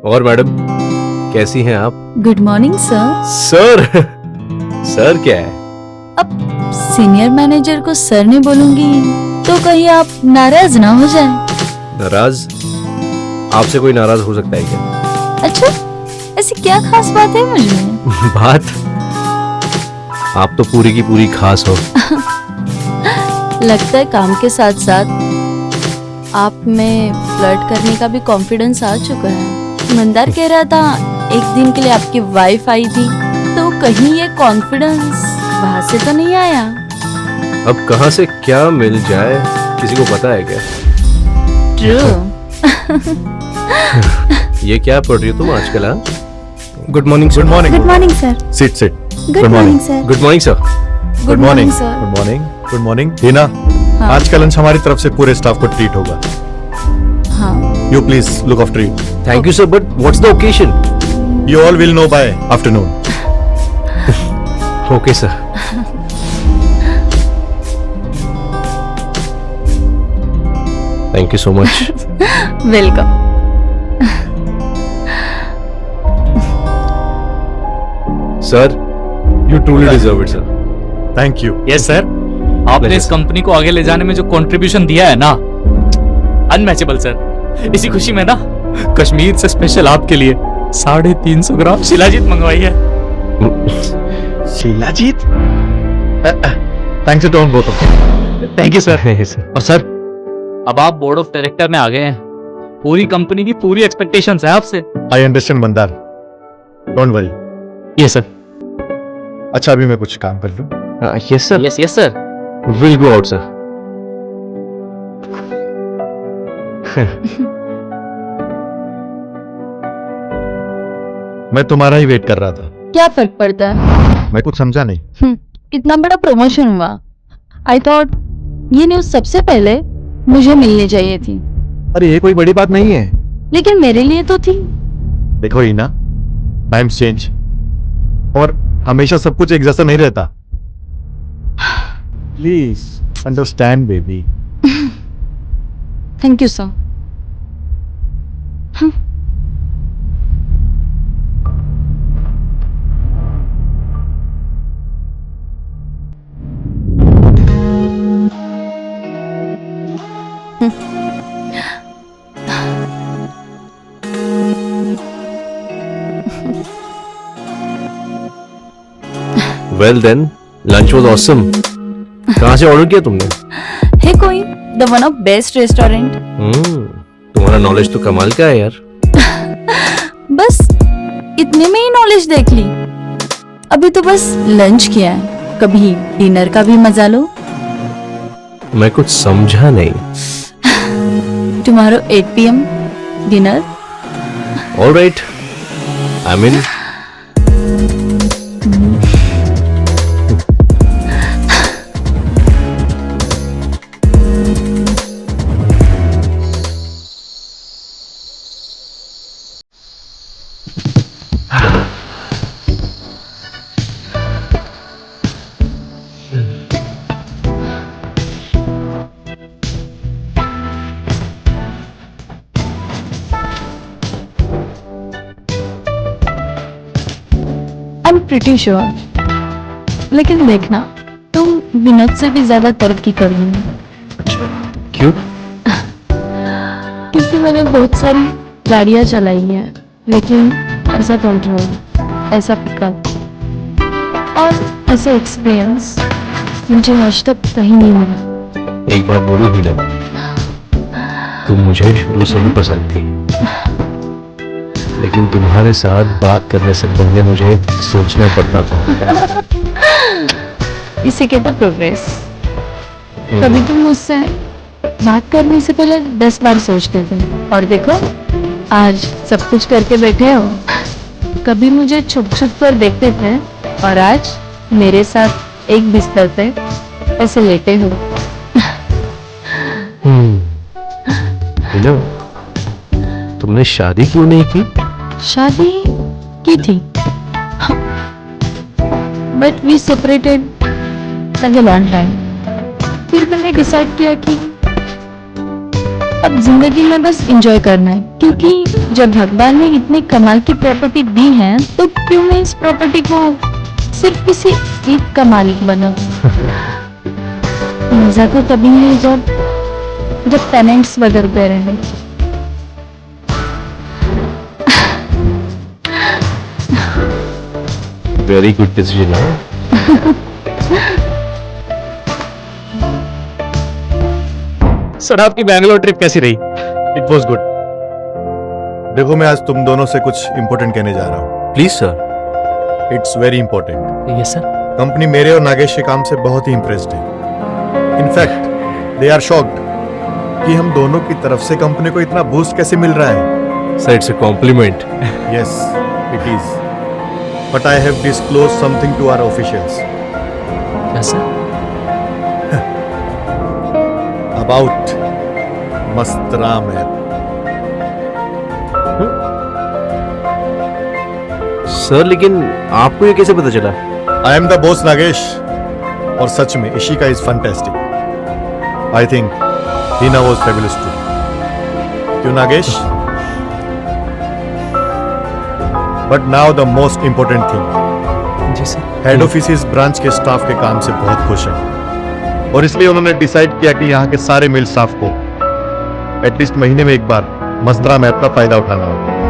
और मैडम कैसी हैं आप? Good morning sir. Sir sir क्या है? अब सीनियर मैनेजर को सर नहीं बोलूंगी तो कहीं आप नाराज ना हो जाए। नाराज? आपसे कोई नाराज हो सकता है क्या? अच्छा, ऐसी क्या खास बात है मुझमें? बात? आप तो पूरी की पूरी खास हो। लगता है काम के साथ साथ आप में फ्लर्ट करने का भी कॉन्फिडेंस आ चुका है। मंदार कह रहा था एक दिन के लिए आपकी वाइफ आई थी, तो कहीं ये कॉन्फिडेंस वहां से तो नहीं आया? अब कहां से क्या मिल जाए किसी को पता है क्या? ट्रू। ये क्या पढ़ रही हो तुम आजकल? हाँ, good morning sir. Good morning sir. Sit sit. Good morning sir. Good morning sir. Good morning sir. Good morning good morning. Heena, हाँ। आज का लंच हमारी तरफ से पूरे स्टाफ को ट्रीट होगा। हाँ। You please look after it. Thank you sir, but what's the occasion? You all will know by afternoon. Okay sir. Thank you so much. Welcome. Sir you truly deserve it sir. Thank you. Yes sir, आपने इस company को आगे ले जाने में जो contribution दिया है ना, अनमैचेबल सर। इसी खुशी में ना कश्मीर से स्पेशल आपके लिए 350 ग्राम शिलाजीत मंगवाई है। Shilajit? Thanks to both of you. Thank you sir. Sir और सर, अब आप बोर्ड ऑफ डायरेक्टर में आ गए हैं। पूरी कंपनी की पूरी एक्सपेक्टेशंस है आपसे। I understand Mandar, don't worry. Yes sir. अच्छा, अभी मैं कुछ काम कर लूं। Yes sir. Yes yes sir. Will go out sir. मैं तुम्हारा ही वेट कर रहा था। क्या फर्क पड़ता है? मैं कुछ समझा नहीं। इतना बड़ा प्रमोशन हुआ, आई थॉट ये न्यूज सबसे पहले मुझे मिलनी चाहिए थी। अरे ये कोई बड़ी बात नहीं है। लेकिन मेरे लिए तो थी। देखो हीना, टाइम्स चेंज और हमेशा सब कुछ एक जैसा नहीं रहता। Please understand baby. Thank you sir. Well then, lunch was awesome. कहाँ से ऑर्डर किया तुमने? है कोई the one of best restaurant. तुम्हारा नॉलेज तो कमाल का है यार। बस इतने में ही नॉलेज देख ली। अभी तो बस लंच किया है, कभी डिनर का भी मजा लो। मैं कुछ समझा नहीं। Tomorrow 8 PM dinner. All right, I mean I am pretty sure. लेकिन देखना, तुम विनोद से भी ज्यादा तरक्की कर रही हो। क्यों? क्योंकि मैंने बहुत सारी गाड़ियां चलाई हैं, लेकिन ऐसा कंट्रोल, ऐसा पिकअप और ऐसा एक्सपीरियंस मुझे आज तक कहीं नहीं मिला। एक बात बोलूं हीना, तुम मुझे शुरू से ही पसंद थी, लेकिन तुम्हारे साथ बात करने से पहले मुझे सोचना पड़ता था। इसे कहते प्रोग्रेस। कभी तुम मुझसे बात करने से पहले 10 बार सोचते थे, और देखो आज सब कुछ करके बैठे हो। कभी मुझे छुप छुप कर देखते थे, और आज मेरे साथ एक बिस्तर पे ऐसे लेटे हो। हीना, तुमने शादी क्यों नहीं की? शादी की थी, but we separated at a long time. फिर मैंने डिसाइड किया कि अब जिंदगी में बस एंजॉय करना है, क्योंकि जब भगवान ने इतने कमाल की प्रॉपर्टी दी है तो क्यों मैं इस प्रॉपर्टी को सिर्फ किसी एक का मालिक बना। मजा तो तभी है जब टेनेंट्स बदलते रहे। वेरी गुड डिसीजन है। सर आपकी बैंगलोर ट्रिप कैसी रही? It was good. देखो मैं आज तुम दोनों से कुछ इंपॉर्टेंट कहने जा रहा हूँ। Please sir. It's very important. Yes sir. Company मेरे और नागेश के काम से बहुत ही इम्प्रेस्ड है। इनफैक्ट दे आर शॉक्ड कि हम दोनों की तरफ से कंपनी को इतना बूस्ट कैसे मिल रहा है। Sir it's a compliment. Yes it is, but I have disclose something to our officials क्या sir? About Mastram app. Sir लेकिन आपको ये कैसे पता चला? I am the boss Nagesh, और सच में Ishika is fantastic. I think Heena was fabulous too. क्यों Nagesh? But now the most important thing, जी सर। हेड ऑफिस इस ब्रांच के स्टाफ के काम से बहुत खुश है, और इसलिए उन्होंने डिसाइड किया कि यहाँ के सारे मिल स्टाफ को एटलीस्ट महीने में एक बार मस्तराम ऐप का फायदा उठाना होगा,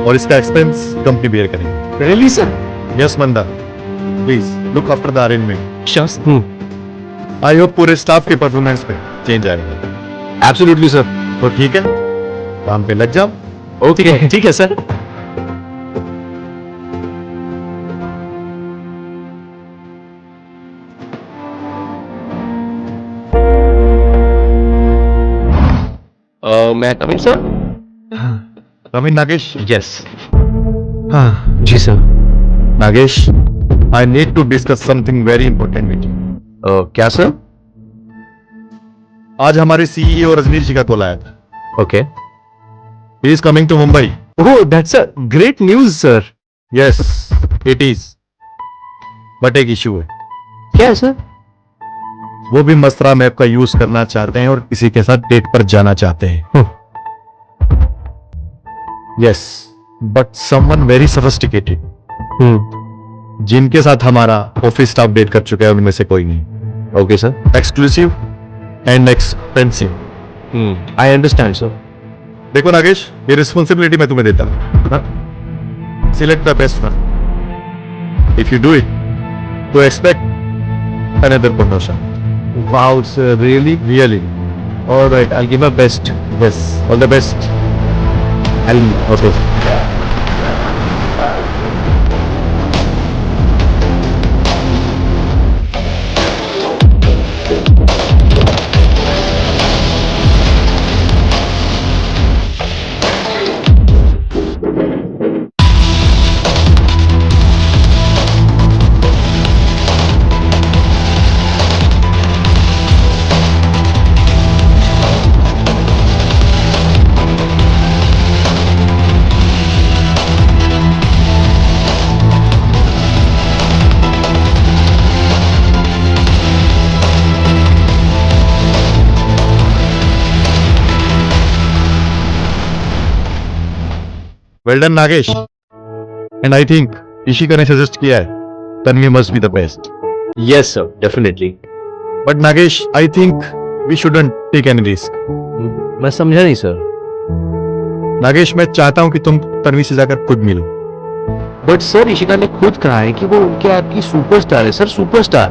और इसका एक्सपेंस कंपनी बेयर करेगी। Really sir? Yes Manda, please look after the arrangement. Sure. I hope पूरे स्टाफ के परफॉर्मेंस में चेंज आएगा। Absolutely sir. तो ठीक है, काम पे लग जाओ। ओके ठीक है सर। मैं coming sir? Coming Nagesh? Yes. हाँ जी sir. Nagesh, I need to discuss something very important with you. क्या सर? आज हमारे सीईओ रजनीश जी का कॉल आया था। Okay. He is coming to Mumbai. Oh that's a great news sir. Yes it is, but एक issue है। क्या है सर? वो भी मस्तराम ऐप का यूज करना चाहते हैं और किसी के साथ डेट पर जाना चाहते हैं। Yes, but someone very sophisticated, जिनके साथ हमारा ऑफिस स्टाफ डेट कर चुका है उनमें से कोई नहीं। Okay sir. Exclusive and expensive. I understand sir. देखो नागेश, ये रिस्पॉन्सिबिलिटी मैं तुम्हें देता हूं। Select the best one. If you do it तो expect another promotion. Wow sir, really? Really? All right, I'll give my best. Yes, all the best. Okay. Well done Nagesh, and I think Ishika ने suggest किया है Tanvi must be the best. Yes sir, definitely. But Nagesh, I think we shouldn't take any risk. मैं समझा नहीं sir. Nagesh, मैं चाहता हूं कि तुम तन्वी से जाकर खुद मिलो। बट सर इशिका ने खुद कहा है कि वो उनके आपकी सुपरस्टार है सर, सुपरस्टार।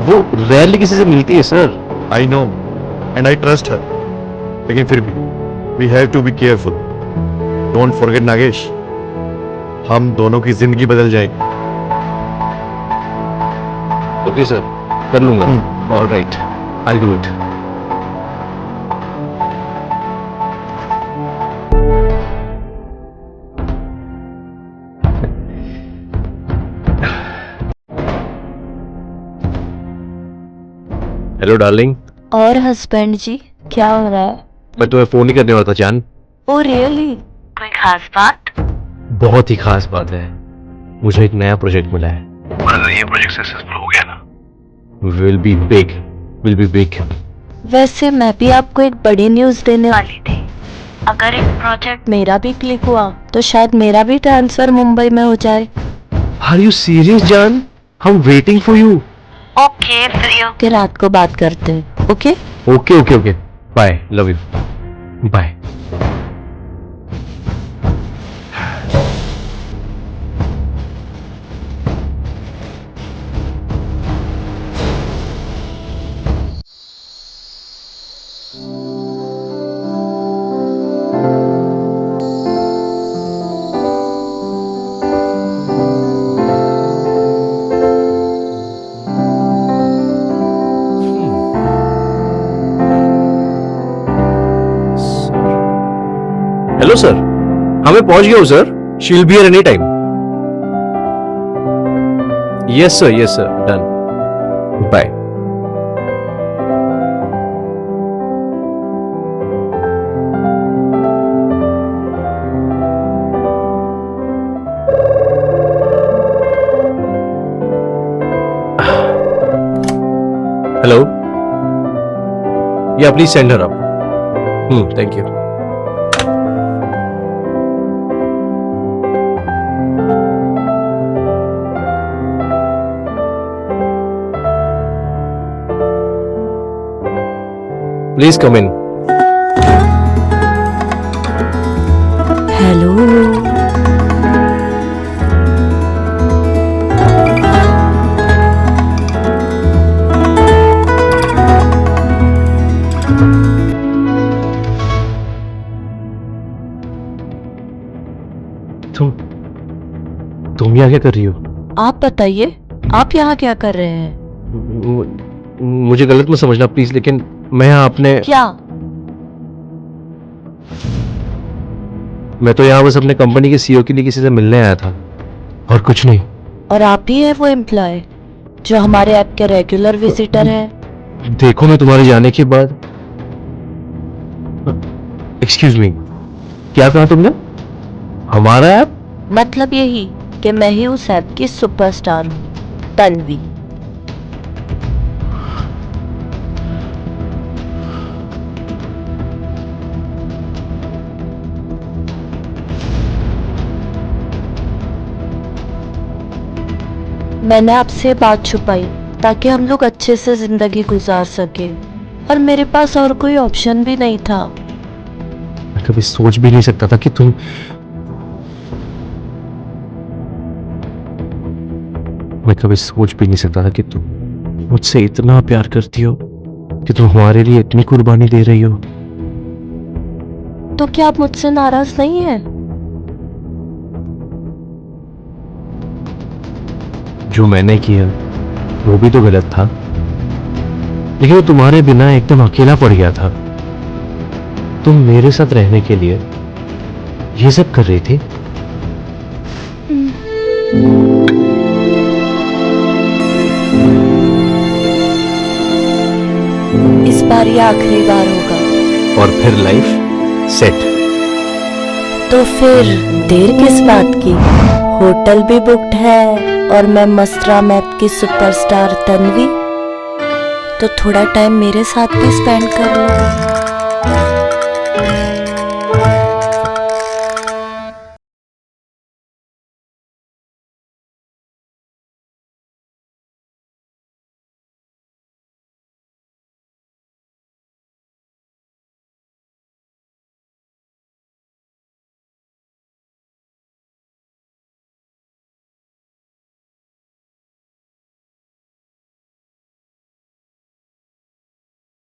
वो रेयरली किसी से मिलती है sir. I know and I trust her, लेकिन फिर भी we have to be careful. Don't forget Nagesh, हम दोनों की जिंदगी बदल जाएगी। ओके सर, कर लूंगा। All right, I do it. Hello darling. और हस्बैंड जी, क्या हो रहा है? मैं तुम्हें फोन ही करने वाला था जान। Oh really? कोई खास बात? बहुत ही खास बात है, मुझे एक नया प्रोजेक्ट मिला है। अगर ये प्रोजेक्ट सक्सेसफुल हो गया ना, will be big will be big. वैसे मैं भी आपको एक बड़ी न्यूज़ देने वाली थी। अगर एक प्रोजेक्ट मेरा भी क्लिक हुआ तो शायद मेरा भी ट्रांसफर मुंबई में हो जाए। आर यू सीरियस जान? हम waiting for you. Okay, free होके रात को बात करते हैं। Okay okay okay okay, bye, love you, bye. Hello sir, हाँ मैं पहुंच गया हूँ sir. She will be here any time. Yes sir, done, bye. Hello, yeah please send her up. Thank you. Please come in. Hello. तुम यहाँ क्या कर रही हो? आप बताइए, आप यहाँ क्या कर रहे हैं? मुझे गलत मत समझना प्लीज, लेकिन मैं यहाँ अपने क्या? मैं तो यहाँ बस अपने कंपनी के सीईओ के लिए किसी से मिलने आया था, और कुछ नहीं। और आप ही है वो एम्प्लॉय जो हमारे ऐप के रेगुलर विजिटर है? देखो, मैं तुम्हारे जाने के बाद, एक्सक्यूज मी, क्या कहा तुमने? हमारा ऐप? मतलब यही कि मैं ही उस ऐप की सुपरस्टार हूँ, तन्वी। मैंने आपसे बात छुपाई ताकि हम लोग अच्छे से जिंदगी गुजार सके, और मेरे पास और कोई ऑप्शन भी नहीं था। मैं कभी सोच भी नहीं सकता था कि तुम मैं कभी सोच भी नहीं सकता था कि तुम मुझसे इतना प्यार करती हो, कि तुम हमारे लिए इतनी कुर्बानी दे रही हो। तो क्या आप मुझसे नाराज नहीं हैं? जो मैंने किया वो भी तो गलत था, लेकिन वो तुम्हारे बिना एकदम अकेला पड़ गया था। तुम मेरे साथ रहने के लिए ये सब कर रही थी। इस बार ये आखिरी बार होगा। और फिर लाइफ सेट। तो फिर देर किस बात की? होटल भी बुक्ड है और मैं मसरा मैप की सुपरस्टार तन्वी, तो थोड़ा टाइम मेरे साथ भी स्पेंड कर लो।